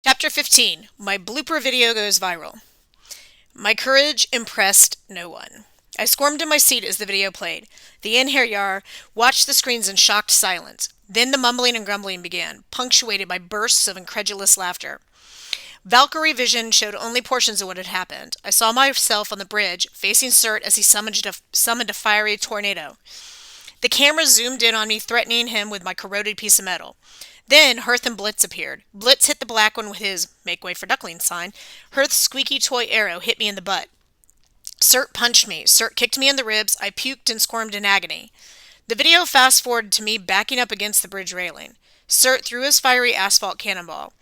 Chapter 15. My blooper video goes viral. My courage impressed no one. I squirmed in my seat as the video played. The Inheryar watched the screens in shocked silence. Then the mumbling and grumbling began, punctuated by bursts of incredulous laughter. Valkyrie vision showed only portions of what had happened. I saw myself on the bridge, facing Surt as he summoned a fiery tornado. The camera zoomed in on me, threatening him with my corroded piece of metal. Then Hearth and Blitz appeared. Blitz hit the black one with his "make way for duckling" sign. Hearth's squeaky toy arrow hit me in the butt. Surt punched me. Surt kicked me in the ribs. I puked and squirmed in agony. The video fast-forwarded to me backing up against the bridge railing. Surt threw his fiery asphalt cannonball.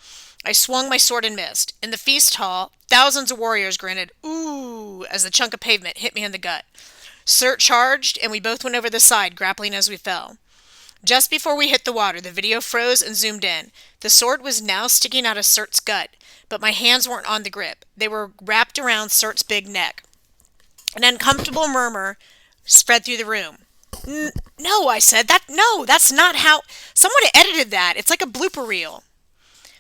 I swung my sword and missed. In the feast hall, thousands of warriors grinted, "Ooh," as the chunk of pavement hit me in the gut. Surt charged, and we both went over the side, grappling as we fell. Just before we hit the water, the video froze and zoomed in. The sword was now sticking out of Surt's gut, but my hands weren't on the grip. They were wrapped around Surt's big neck. An uncomfortable murmur spread through the room. No, I said. That's not how... Someone edited that. It's like a blooper reel.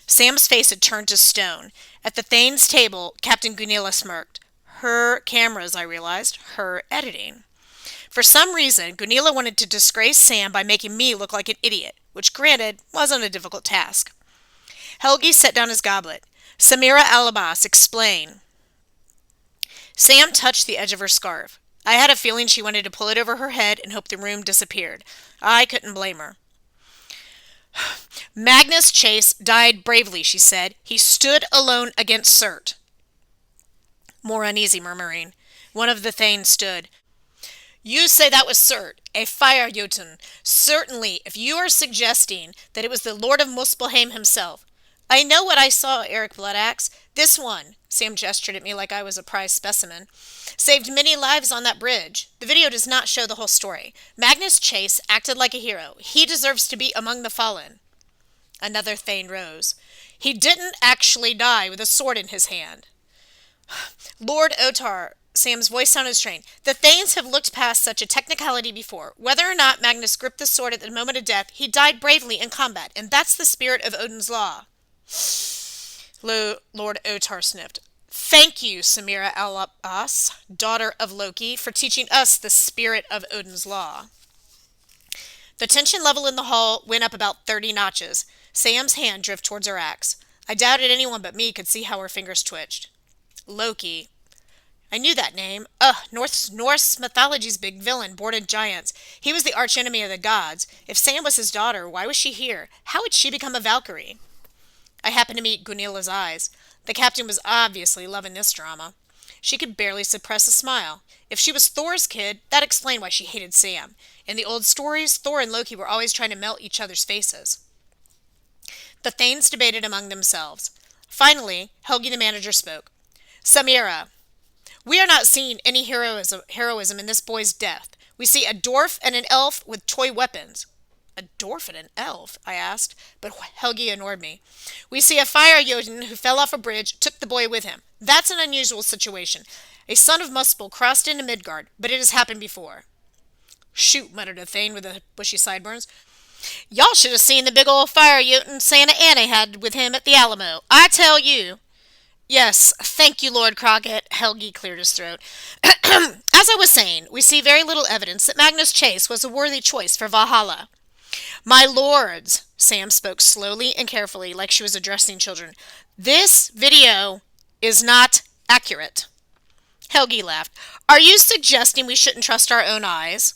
Sam's face had turned to stone. At the Thane's table, Captain Gunilla smirked. Her cameras, I realized. Her editing. For some reason, Gunilla wanted to disgrace Sam by making me look like an idiot, which, granted, wasn't a difficult task. Helgi set down his goblet. "Samira Alabas, explain." Sam touched the edge of her scarf. I had a feeling she wanted to pull it over her head and hope the room disappeared. I couldn't blame her. "Magnus Chase died bravely," she said. "He stood alone against Surt." More uneasy murmuring. One of the Thanes stood. "You say that was Surt, a fire Jotun. Certainly, if you are suggesting that it was the Lord of Muspelheim himself." "I know what I saw, Eric Bloodaxe. This one," Sam gestured at me like I was a prize specimen, "saved many lives on that bridge. The video does not show the whole story. Magnus Chase acted like a hero. He deserves to be among the fallen." Another Thane rose. "He didn't actually die with a sword in his hand." "Lord Otar," Sam's voice sounded strained, "the Thanes have looked past such a technicality before. Whether or not Magnus gripped the sword at the moment of death, he died bravely in combat, and that's the spirit of Odin's law." Lord Otar sniffed. "Thank you, Samira Alabas, daughter of Loki, for teaching us the spirit of Odin's law." The tension level in the hall went up about 30 notches. Sam's hand drifted towards her axe. I doubted anyone but me could see how her fingers twitched. Loki. I knew that name. Norse mythology's big villain, born of giants. He was the archenemy of the gods. If Sam was his daughter, why was she here? How had she become a Valkyrie? I happened to meet Gunilla's eyes. The captain was obviously loving this drama. She could barely suppress a smile. If she was Thor's kid, that explained why she hated Sam. In the old stories, Thor and Loki were always trying to melt each other's faces. The Thanes debated among themselves. Finally, Helgi the manager spoke. "Samira, we are not seeing any heroism in this boy's death. We see a dwarf and an elf with toy weapons." "A dwarf and an elf?" I asked, but Helgi ignored me. "We see a fire Jotun who fell off a bridge, took the boy with him. That's an unusual situation. A son of Muspel crossed into Midgard, but it has happened before." "Shoot," muttered a Thane with the bushy sideburns. "Y'all should have seen the big old fire Jotun Santa Anna had with him at the Alamo. I tell you." "Yes, thank you, Lord Crockett." Helgi cleared his throat. "As I was saying, we see very little evidence that Magnus Chase was a worthy choice for Valhalla." "My lords," Sam spoke slowly and carefully, like she was addressing children, "this video is not accurate." Helgi laughed. "Are you suggesting we shouldn't trust our own eyes?"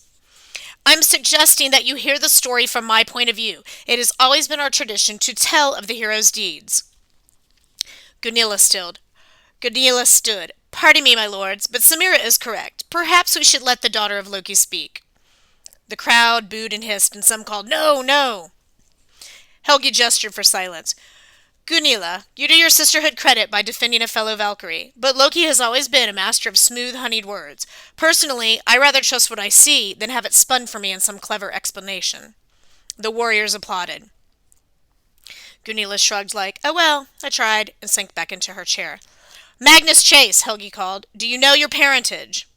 "I'm suggesting that you hear the story from my point of view. It has always been our tradition to tell of the hero's deeds." Gunilla stood. "Pardon me, my lords, but Samira is correct. Perhaps we should let the daughter of Loki speak." The crowd booed and hissed, and some called, "No, no." Helgi gestured for silence. "Gunilla, you do your sisterhood credit by defending a fellow Valkyrie, but Loki has always been a master of smooth, honeyed words. Personally, I rather trust what I see than have it spun for me in some clever explanation." The warriors applauded. Gunilla shrugged like, "Oh well, I tried," and sank back into her chair. "Magnus Chase," Helgi called, "do you know your parentage?"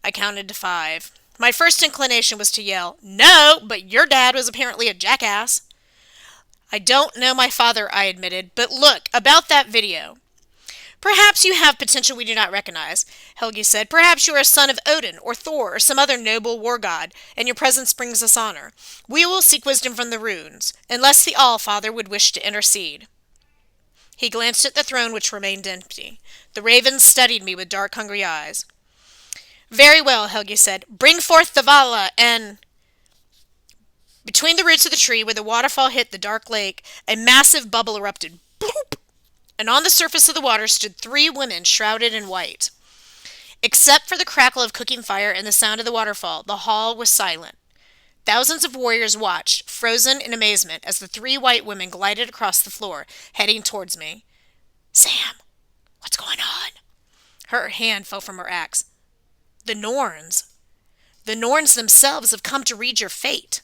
I counted to 5. My first inclination was to yell, "No, but your dad was apparently a jackass." I don't know my father, I admitted, but look, about that video. Perhaps you have potential we do not recognize, Helgi said. Perhaps you are a son of Odin or Thor or some other noble war god, and your presence brings us honor. We will seek wisdom from the runes, unless the All-Father would wish to intercede. He glanced at the throne, which remained empty. The ravens studied me with dark, hungry eyes. Very well, Helgi said. Bring forth the Vala and... Between the roots of the tree where the waterfall hit the dark lake, a massive bubble erupted. Bloop! And on the surface of the water stood 3 women shrouded in white. Except for the crackle of cooking fire and the sound of the waterfall, the hall was silent. Thousands of warriors watched, frozen in amazement, as the 3 white women glided across the floor, heading towards me. Sam, what's going on? Her hand fell from her axe. The Norns. The Norns themselves have come to read your fate.